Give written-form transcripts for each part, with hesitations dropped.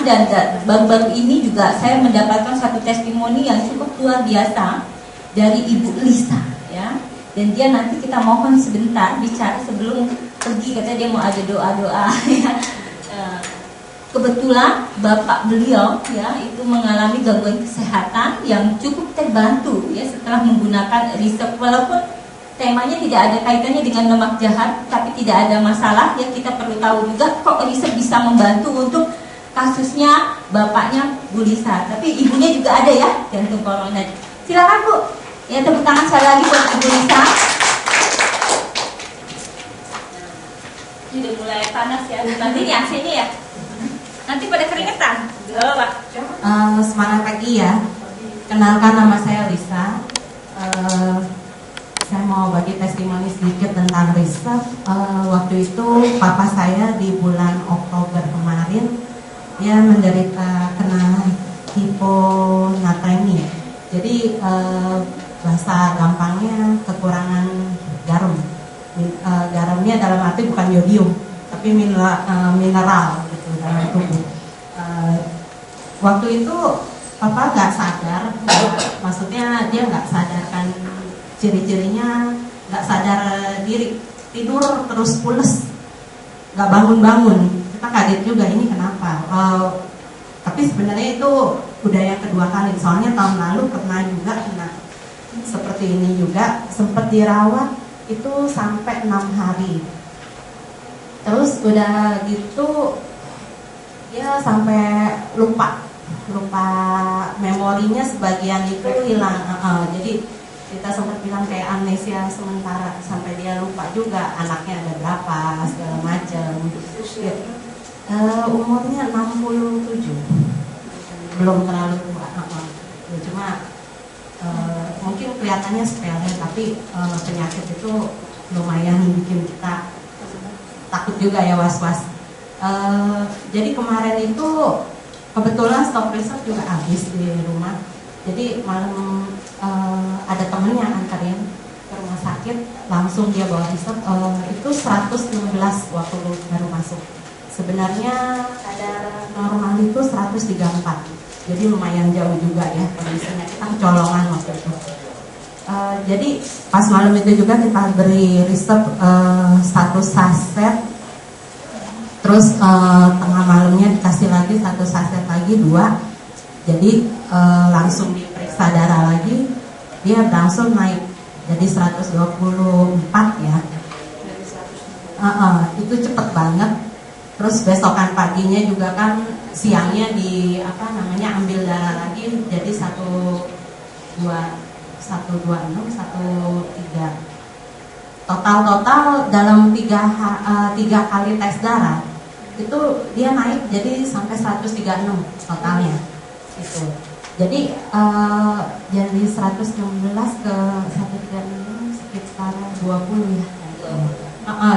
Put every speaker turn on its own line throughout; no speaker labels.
dan baru-baru ini juga saya mendapatkan satu testimoni yang cukup luar biasa dari Ibu Lisa, ya. Dan dia nanti kita mohon sebentar bicara sebelum pergi, katanya dia mau ada doa-doa, ya. Kebetulan bapak beliau, ya, itu mengalami gangguan kesehatan yang cukup terbantu, ya, setelah menggunakan resep. Walaupun temanya tidak ada kaitannya dengan lemak jahat, tapi tidak ada masalah, ya. Kita perlu tahu juga kok resep bisa membantu untuk kasusnya bapaknya Bu Lisa, tapi ibunya juga ada, ya, jantung koroner. Silakan Bu, ya, tepuk tangan sekali lagi buat Bu Lisa. Ini udah mulai panas, ya, nanti ini AC-nya, ya, nanti pada keringetan. Oh, Pak.
Semangat pagi, ya. Kenalkan, nama saya Lisa. Saya mau bagi testimoni sedikit tentang resep. Waktu itu papa saya di bulan Oktober kemarin, dia menderita kena hiponatremia. Jadi bahasa gampangnya kekurangan garam. Garamnya dalam arti bukan yodium, tapi mineral gitu dalam tubuh. Waktu itu papa nggak sadar, maksudnya dia nggak sadarkan ciri-cirinya, nggak sadar diri, tidur terus pules, nggak bangun-bangun. Kita kaget juga, ini kenapa? Tapi sebenarnya itu udah yang kedua kali, soalnya tahun lalu pernah juga kena seperti ini juga, sempat dirawat itu sampai 6 hari. Terus udah gitu dia sampai lupa memorinya, sebagian itu hilang. Jadi kita sempat bilang kayak amnesia sementara, sampai dia lupa juga anaknya ada berapa segala macam. Umurnya 67, belum terlalu tua. Cuma mungkin kelihatannya sepele, tapi penyakit itu lumayan bikin kita takut juga, ya, was-was. Jadi kemarin itu kebetulan stok resep juga habis di rumah. Jadi malam ada temennya antarin ke rumah sakit, langsung dia bawa resep. Itu 116 waktu baru masuk. Sebenarnya kadar normal itu 134. Jadi lumayan jauh juga, ya, kondisinya. Kita kecolongan waktu itu. Jadi pas malam itu juga kita beri resep 1 saset. Terus tengah malamnya dikasih lagi 1 saset lagi, 2. Jadi langsung diperiksa darah lagi, dia langsung naik jadi 124, ya. Itu cepet banget. Terus besokan paginya juga kan, siangnya ambil darah lagi, jadi 126, 103. Total dalam 3 kali tes darah itu dia naik jadi sampai 136 totalnya itu. Jadi dari 116 ke 136 sekitar 20, ya.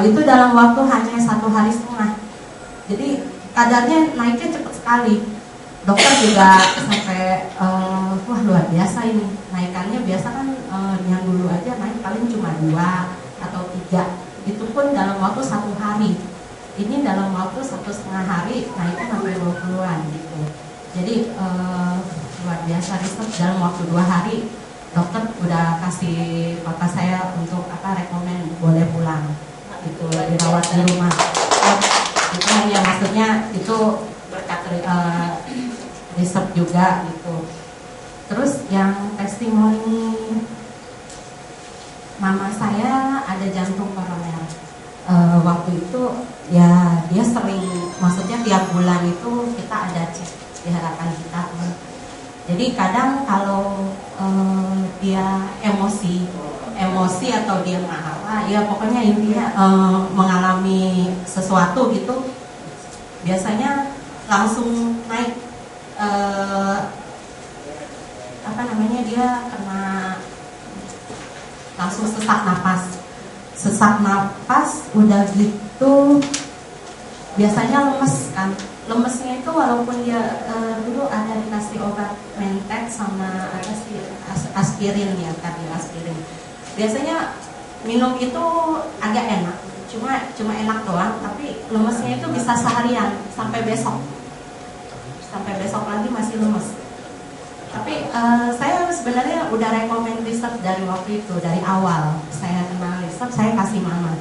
Itu dalam waktu hanya 1 hari setengah. Jadi kadarnya naiknya cepat sekali. Dokter juga sampai wah, luar biasa ini naikannya. Biasa kan yang dulu aja naik paling cuma 2 atau 3, itu pun dalam waktu 1 hari. Ini dalam waktu 1,5 hari naiknya sampai 20-an gitu. Jadi luar biasa resep. Dalam waktu 2 hari dokter udah kasih papa saya untuk rekomen boleh pulang gitu, dirawat di rumah. Itu hanya maksudnya itu berkat resep juga gitu. Terus yang testimoni mama saya ada jantung koroner. Waktu itu, ya, dia sering, maksudnya tiap bulan itu kita ada cek di harapan kita. Jadi kadang kalau dia emosi atau dia marah, ya pokoknya intinya mengalami sesuatu gitu, biasanya langsung naik dia kena langsung sesak napas, udah gitu biasanya lemes kan. Lemesnya itu walaupun dia dulu ada dikasih obat Mentek sama ada sih aspirin, ya, tadi aspirin. Biasanya minum itu agak enak, cuma enak doang, tapi lemesnya itu bisa seharian sampai besok. masih lemes. Tapi saya sebenarnya udah rekomend riset dari waktu itu, dari awal saya kenal riset, saya kasih mama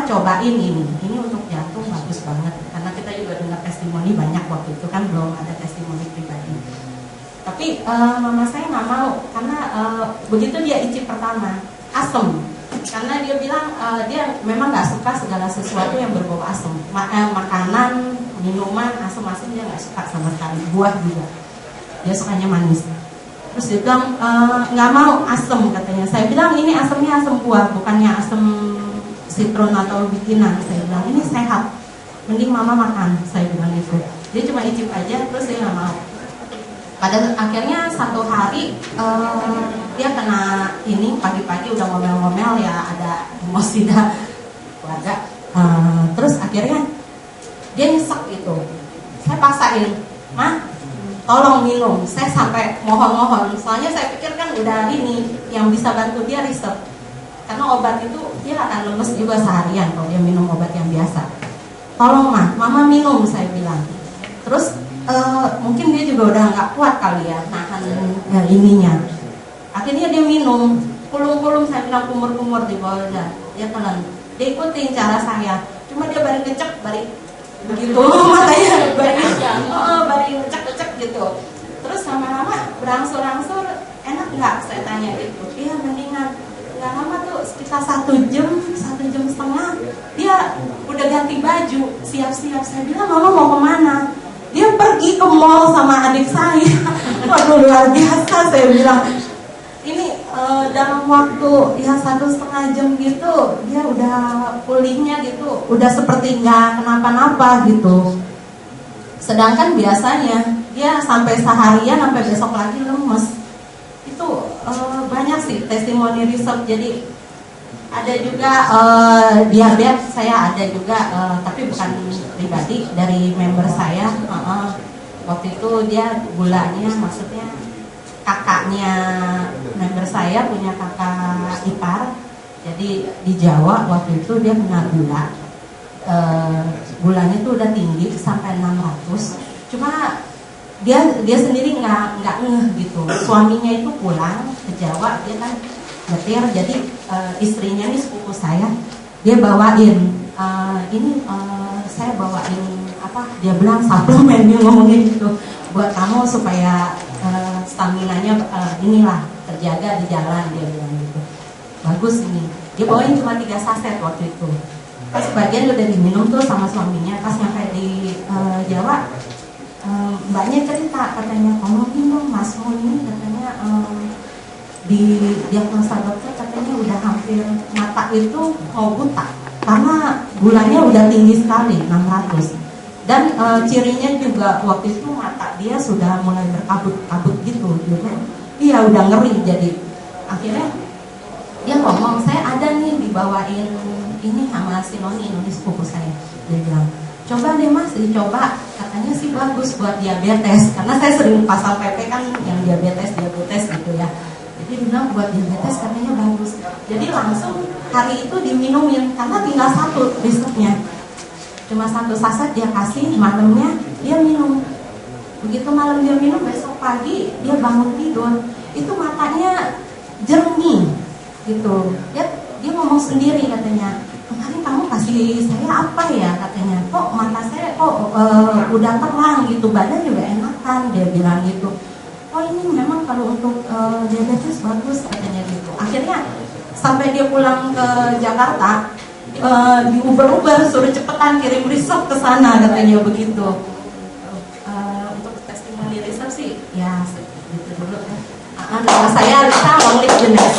cobain ini untuk jantung bagus banget, karena kita juga dengar testimoni banyak waktu itu kan, belum ada testimoni pribadi. Tapi mama saya nggak mau, karena begitu dia icip pertama asem, karena dia bilang dia memang nggak suka segala sesuatu yang berbau asam, makanan, minuman asam-asam dia nggak suka sama sekali, buah juga dia sukanya manis. Terus dia bilang nggak mau asam katanya. Saya bilang ini asamnya asam buah, bukannya asam sitron atau bikinan. Saya bilang ini sehat, mending mama makan. Saya bilang gitu. Dia cuma icip aja, terus saya nggak mau. Pada akhirnya satu hari dia kena ini, pagi-pagi udah ngomel-ngomel ya, ada emosi dah keluarga. Terus akhirnya dia nyesek gitu. Saya paksain, "Mah, tolong minum." Saya sampai mohon-mohon, soalnya saya pikir kan udah ini yang bisa bantu dia riset, karena obat itu dia akan lemes juga seharian kalau dia minum obat yang biasa. "Tolong mah, mama minum," saya bilang. Terus mungkin dia juga udah nggak kuat kali ya nahan ininya. Akhirnya dia minum, kulung-kulung, saya bilang kumur-kumur di bawah dia telan. Dia ikutin cara saya, cuma dia balik kecek, balik begitu matanya balik ngecek gitu. Terus lama-lama berangsur-angsur enak nggak, saya tanya gitu. Iya mendingan. Nggak lama tuh sekitar 1 jam setengah dia udah ganti baju, siap-siap. Saya bilang mama mau kemana? Dia pergi ke mall sama adik saya. Waduh luar biasa, saya bilang. Ini dalam waktu ya 1,5 jam gitu dia udah pulihnya gitu, udah seperti nggak kenapa-napa gitu. Sedangkan biasanya dia sampai seharian, sampai besok lagi lemes. Itu banyak sih testimoni riset. Jadi ada juga diabetes, saya ada juga tapi bukan pribadi, dari member saya. Waktu itu dia gulanya, maksudnya kakaknya member saya punya kakak ipar. Jadi di Jawa waktu itu dia kena gula, gulanya tuh udah tinggi sampai 600. Cuma dia sendiri nggak ngeh gitu. Suaminya itu pulang ke Jawa, dia kan nyetir, jadi istrinya nih sepupu saya, dia bawain saya bawain apa, dia bilang suplemen, dia ngomongin gitu, buat kamu supaya stamina-nya inilah terjaga di jalan, dia bilang gitu. Bagus ini. Dia bawain cuma 3 saset waktu itu. Pas sebagian udah diminum tuh sama suaminya. Pas nyampe di Jawa, mbaknya cerita, katanya ngomongin dong Mas Mo ini, katanya di diagnosa dokter katanya udah hampir mata itu mau buta karena gulanya udah tinggi sekali 600. Dan cirinya juga waktu itu mata dia sudah mulai berkabut-kabut gitu. Iya udah ngeri. Jadi akhirnya dia ngomong, saya ada nih dibawain ini sama si Noni, sepupu saya. Dia bilang, coba deh Mas, dicoba, katanya sih bagus buat diabetes, karena saya sering pasang PP kan yang diabetes gitu ya. Jadi dia bilang buat diabetes katanya bagus. Jadi langsung hari itu diminumin, karena tinggal 1 risetnya, cuma 1 saset dia kasih, malamnya dia minum. Begitu malam dia minum, besok pagi dia bangun tidur, itu matanya jernih gitu. Dia ngomong sendiri, katanya, kemarin kamu kasih saya apa ya, katanya, kok mata saya kok udah terang gitu, badan juga enakan, dia bilang gitu. Oh ini memang kalau untuk diabetes bagus, katanya gitu. Akhirnya sampai dia pulang ke Jakarta, di Uber suruh cepetan kirim riset ke sana, katanya begitu. Untuk testimoni riset sih ya gitu dulu ya. Nama saya Rita Wanglik Jenes.